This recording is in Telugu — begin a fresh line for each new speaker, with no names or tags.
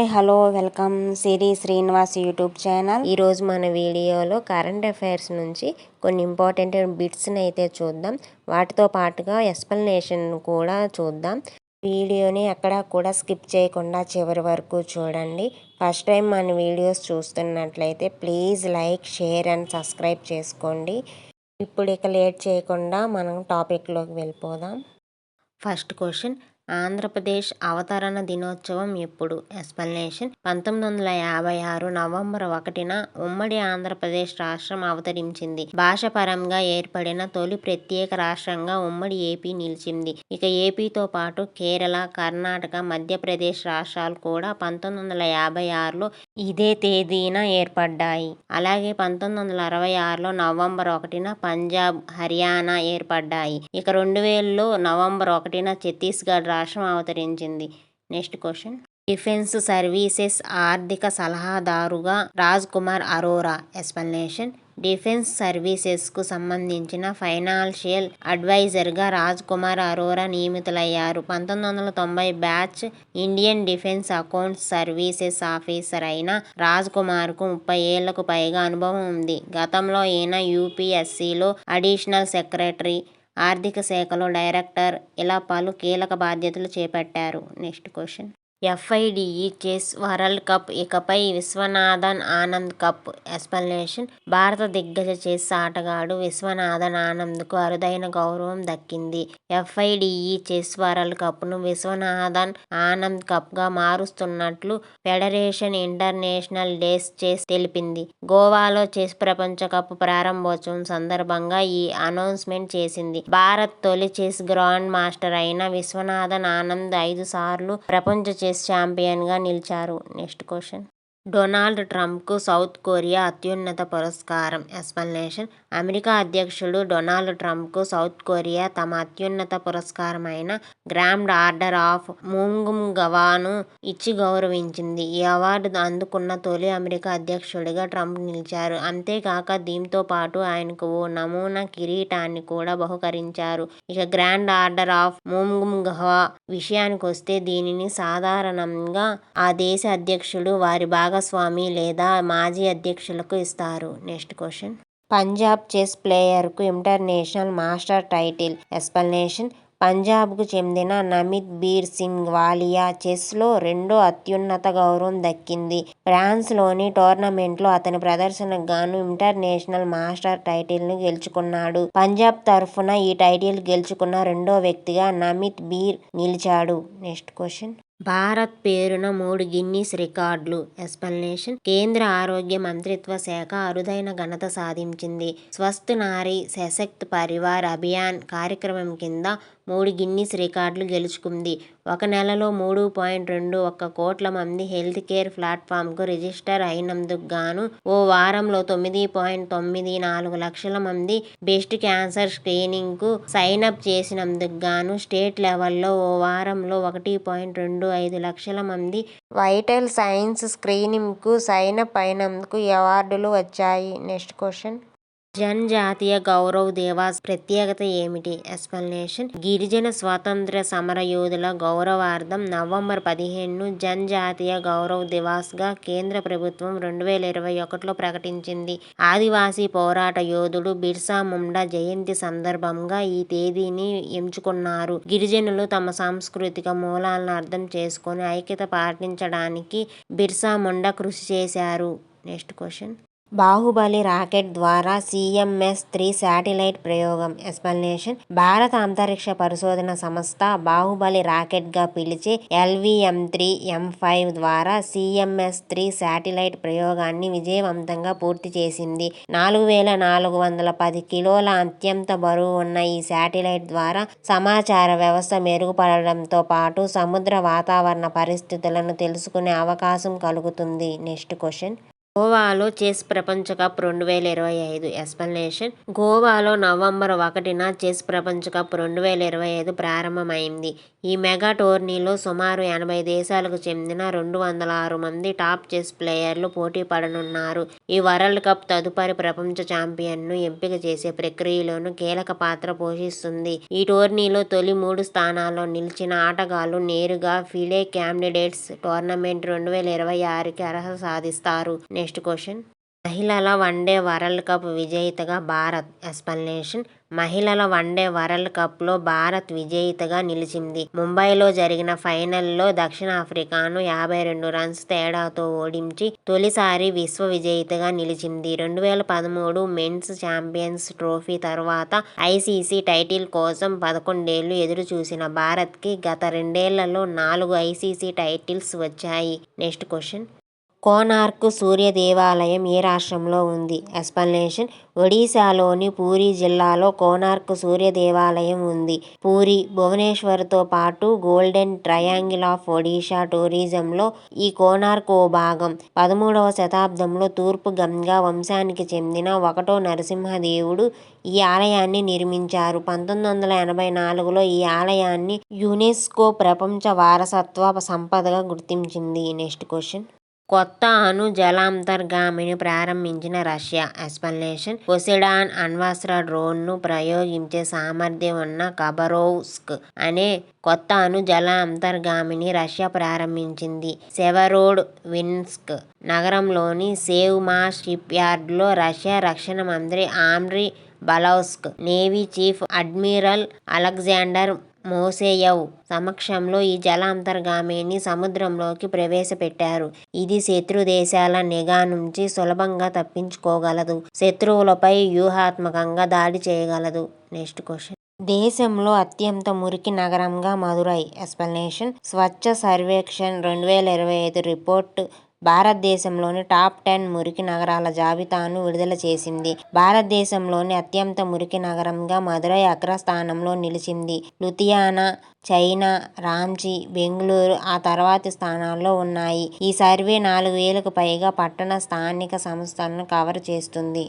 హాయ్ హలో వెల్కమ్ సిరి శ్రీనివాస్ యూట్యూబ్ ఛానల్. ఈరోజు మన వీడియోలో కరెంట్ అఫైర్స్ నుంచి కొన్ని ఇంపార్టెంట్ బిట్స్ని అయితే చూద్దాం. వాటితో పాటుగా ఎక్స్ప్లెనేషన్ కూడా చూద్దాం. వీడియోని ఎక్కడా కూడా స్కిప్ చేయకుండా చివరి వరకు చూడండి. ఫస్ట్ టైం మన వీడియోస్ చూస్తున్నట్లయితే please like, share and subscribe చేసుకోండి. ఇప్పుడు ఇక లేట్ చేయకుండా మనం టాపిక్లోకి వెళ్ళిపోదాం. ఫస్ట్ క్వశ్చన్, ఆంధ్రప్రదేశ్ అవతరణ దినోత్సవం ఎప్పుడు? ఎక్స్ప్లనేషన్. 1956 నవంబర్ 1న ఉమ్మడి ఆంధ్రప్రదేశ్ రాష్ట్రం అవతరించింది. భాషాపరంగా ఏర్పడిన తొలి ప్రత్యేక రాష్ట్రంగా ఉమ్మడి ఏపీ నిలిచింది. ఇక ఏపీతో పాటు కేరళ, కర్ణాటక, మధ్యప్రదేశ్ రాష్ట్రాలు కూడా 1956లో ఇదే తేదీన ఏర్పడ్డాయి. అలాగే 1966లో నవంబర్ 1న పంజాబ్, హర్యానా ఏర్పడ్డాయి. ఇక 2000లో నవంబర్ 1న ఛత్తీస్గఢ్ రాష్ట్రం అవతరించింది. నెక్స్ట్ క్వశ్చన్, డిఫెన్స్ సర్వీసెస్ ఆర్థిక సలహాదారుగా రాజ్ కుమార్ అరోరా. ఎక్స్ప్లనేషన్. డిఫెన్స్ సర్వీసెస్కు సంబంధించిన ఫైనాన్షియల్ అడ్వైజర్గా రాజ్ కుమార్ అరోరా నియమితులయ్యారు. 1990 batch Indian defence accounts services officer అయిన రాజ్ కుమార్కు 30 ఏళ్లకు పైగా అనుభవం ఉంది. గతంలో ఈయన యూపీఎస్సీలో అడిషనల్ సెక్రటరీ, ఆర్థిక శాఖలో డైరెక్టర్ ఇలా పలు కీలక బాధ్యతలు చేపట్టారు. Next question, FIDE chess world cup ఇకపై విశ్వనాథన్ ఆనంద్ కప్. ఎక్స్ప్లనేషన్. భారత దిగ్గజ చెస్ ఆటగాడు విశ్వనాథన్ ఆనంద్కు అరుదైన గౌరవం దక్కింది. ఎఫ్ఐడిఈ చెస్ వరల్డ్ కప్ను విశ్వనాథన్ ఆనంద్ కప్గా మారుస్తున్నట్లు ఫెడరేషన్ ఇంటర్నేషనల్ డేస్ చెస్ తెలిపింది. గోవాలో చెస్ ప్రపంచ కప్ ప్రారంభోత్సవం సందర్భంగా ఈ అనౌన్స్మెంట్ చేసింది. భారత్ తొలి చెస్ గ్రాండ్ మాస్టర్ అయిన విశ్వనాథన్ ఆనంద్ 5 సార్లు ప్రపంచ చెస్ ఛాంపియన్గా నిలిచారు. నెక్స్ట్ క్వశ్చన్, డొనాల్డ్ ట్రంప్కు సౌత్ కొరియా అత్యున్నత పురస్కారం. ఎక్స్ప్లనేషన్. అమెరికా అధ్యక్షుడు డొనాల్డ్ ట్రంప్కు సౌత్ కొరియా తమ అత్యున్నత పురస్కారమైన గ్రాండ్ ఆర్డర్ ఆఫ్ మూంగుంగవాను ఇచ్చి గౌరవించింది. ఈ అవార్డు అందుకున్న తొలి అమెరికా అధ్యక్షుడిగా ట్రంప్ నిలిచారు. అంతేకాక దీంతో పాటు ఆయనకు ఓ నమూనా కిరీటాన్ని కూడా బహూకరించారు. ఇక గ్రాండ్ ఆర్డర్ ఆఫ్ మూంగుంగవా విషయానికొస్తే దీనిని సాధారణంగా ఆ దేశ అధ్యక్షుడు, వారి భాగస్వామి లేదా మాజీ అధ్యక్షులకు ఇస్తారు. నెక్స్ట్ క్వశ్చన్, పంజాబ్ చెస్ ప్లేయర్కు ఇంటర్నేషనల్ మాస్టర్ టైటిల్. ఎక్స్ప్లనేషన్. పంజాబ్కు చెందిన నమిత్ బీర్ సింగ్ వాలియా చెస్లో రెండో అత్యున్నత గౌరవం దక్కింది. ఫ్రాన్స్లోని టోర్నమెంట్లో అతని ప్రదర్శనకు గాను ఇంటర్నేషనల్ మాస్టర్ టైటిల్ను గెలుచుకున్నాడు. పంజాబ్ తరఫున ఈ టైటిల్ గెలుచుకున్న రెండో వ్యక్తిగా నమిత్ బీర్ నిలిచాడు. నెక్స్ట్ క్వశ్చన్, భారత్ పేరున 3 గిన్నీస్ రికార్డులు. ఎక్స్ప్లనేషన్. కేంద్ర ఆరోగ్య మంత్రిత్వ శాఖ అరుదైన ఘనత సాధించింది. స్వస్థ్ నారీ సశక్త్ పరివార్ అభియాన్ కార్యక్రమం కింద 3 గిన్నీస్ రికార్డులు గెలుచుకుంది. ఒక నెలలో 3.21 కోట్ల మంది హెల్త్ కేర్ ప్లాట్ఫామ్కు రిజిస్టర్ అయినందుకు గాను, ఓ వారంలో 9.94 లక్షల మంది బ్రెస్ట్ క్యాన్సర్ స్క్రీనింగ్కు సైనప్ చేసినందుకు గాను, స్టేట్ లెవెల్లో ఓ వారంలో 1.25 లక్షల మంది వైటల్ సైన్స్ స్క్రీనింగ్కు సైనప్ అయినందుకు ఈ అవార్డులు వచ్చాయి. నెక్స్ట్ క్వశ్చన్, జన్జాతీయ గౌరవ్ దివాస్ ప్రత్యేకత ఏమిటి? ఎక్స్ప్లనేషన్. గిరిజన స్వాతంత్ర్య సమర యోధుల గౌరవార్థం నవంబర్ 15ను జన్జాతీయ గౌరవ్ దివాస్గా కేంద్ర ప్రభుత్వం 2021లో ప్రకటించింది. ఆదివాసీ పోరాట యోధుడు బిర్సా ముండా జయంతి సందర్భంగా ఈ తేదీని ఎంచుకున్నారు. గిరిజనులు తమ సాంస్కృతిక మూలాలను అర్థం చేసుకొని ఐక్యత పాటించడానికి బిర్సా ముండా కృషి చేశారు. నెక్స్ట్ క్వశ్చన్, బాహుబలి రాకెట్ ద్వారా CMS-3 శాటిలైట్ ప్రయోగం. ఎక్స్ప్లనేషన్. భారత అంతరిక్ష పరిశోధన సంస్థ బాహుబలి రాకెట్గా పిలిచే LVM-3 ద్వారా CMS-3 శాటిలైట్ ప్రయోగాన్ని విజయవంతంగా పూర్తి చేసింది. 4410 కిలోల అత్యంత బరువు ఉన్న ఈ శాటిలైట్ ద్వారా సమాచార వ్యవస్థ మెరుగుపడడంతో పాటు సముద్ర వాతావరణ పరిస్థితులను తెలుసుకునే అవకాశం కలుగుతుంది. నెక్స్ట్ క్వశ్చన్, గోవాలో చెస్ ప్రపంచ కప్ 2025 ఎక్స్ప్లనేషన్. గోవాలో నవంబర్ 1న చెస్ ప్రపంచ కప్ 2025 ప్రారంభమైంది. ఈ మెగా టోర్నీలో సుమారు 80 దేశాలకు చెందిన 206 మంది టాప్ చెస్ ప్లేయర్లు పోటీ పడనున్నారు. ఈ వరల్డ్ కప్ తదుపరి ప్రపంచ ఛాంపియన్ను ఎంపిక చేసే ప్రక్రియలోనూ కీలక పాత్ర పోషిస్తుంది. ఈ టోర్నీలో తొలి 3 స్థానాల్లో నిలిచిన ఆటగాళ్లు నేరుగా ఫిడే క్యాండిడేట్స్ టోర్నమెంట్ 2026కి అర్హత సాధిస్తారు. Next question. మహిళల వన్డే వరల్డ్ కప్ విజేతగా భారత్. ఎక్స్ప్లనేషన్. మహిళల వన్డే వరల్డ్ కప్లో భారత్ విజేతగా నిలిచింది. ముంబైలో జరిగిన ఫైనల్లో దక్షిణాఫ్రికాను 52 రన్స్ తేడాతో ఓడించి తొలిసారి విశ్వ విజేతగా నిలిచింది. 2013 మెన్స్ ఛాంపియన్స్ ట్రోఫీ తర్వాత ఐసీసీ టైటిల్ కోసం 11 ఏళ్లు ఎదురుచూసిన భారత్కి గత 2 ఏళ్లలో 4 ఐసీసీ టైటిల్స్ వచ్చాయి. Next question. కోనార్క్ సూర్య దేవాలయం ఏ రాష్ట్రంలో ఉంది? ఎక్స్ప్లనేషన్. ఒడిశాలోని పూరీ జిల్లాలో కోనార్క్ సూర్య దేవాలయం ఉంది. పూరీ, భువనేశ్వర్తో పాటు గోల్డెన్ ట్రయాంగిల్ ఆఫ్ ఒడిషా టూరిజంలో ఈ కోనార్క్ ఓ భాగం. 13వ శతాబ్దంలో తూర్పు గంగా వంశానికి చెందిన 1వ నరసింహదేవుడు ఈ ఆలయాన్ని నిర్మించారు. 1984లో ఈ ఆలయాన్ని యునెస్కో ప్రపంచ వారసత్వ సంపదగా గుర్తించింది. Next question. కొత్త అణు జలాంతర్గామిని ప్రారంభించిన రష్యా. ఎక్స్ప్లనేషన్. పొసిడాన్ అణ్వస్త్ర డ్రోన్ను ప్రయోగించే సామర్థ్యం ఉన్న ఖబరోవ్స్క్ అనే కొత్త అణు జల అంతర్గామిని రష్యా ప్రారంభించింది. సెవెరోడొవిన్స్క్ నగరంలోని సేవ్మాష్ షిప్ యార్డ్లో రష్యా రక్షణ మంత్రి Andrey Belousov, navy chief admiral Alexander Moiseyev సమక్షంలో ఈ జల అంతర్గామిని సముద్రంలోకి ప్రవేశపెట్టారు. ఇది శత్రు దేశాల నిఘా నుంచి సులభంగా తప్పించుకోగలదు. శత్రువులపై వ్యూహాత్మకంగా దాడి చేయగలదు. Next question. దేశంలో అత్యంత మురికి నగరంగా మదురై. ఎక్స్ప్లనేషన్. స్వచ్ఛ సర్వేక్షణ్ 2025 రిపోర్ట్ భారతదేశంలోని టాప్ 10 మురికి నగరాల జాబితాను విడుదల చేసింది. భారతదేశంలోని అత్యంత మురికి నగరంగా మదురై అగ్రస్థానంలో నిలిచింది. లుధియానా, చైనా, రాంచీ, బెంగళూరు ఆ తర్వాతి స్థానాల్లో ఉన్నాయి. ఈ సర్వే 4000కు పైగా పట్టణ స్థానిక సంస్థలను కవర్ చేస్తుంది.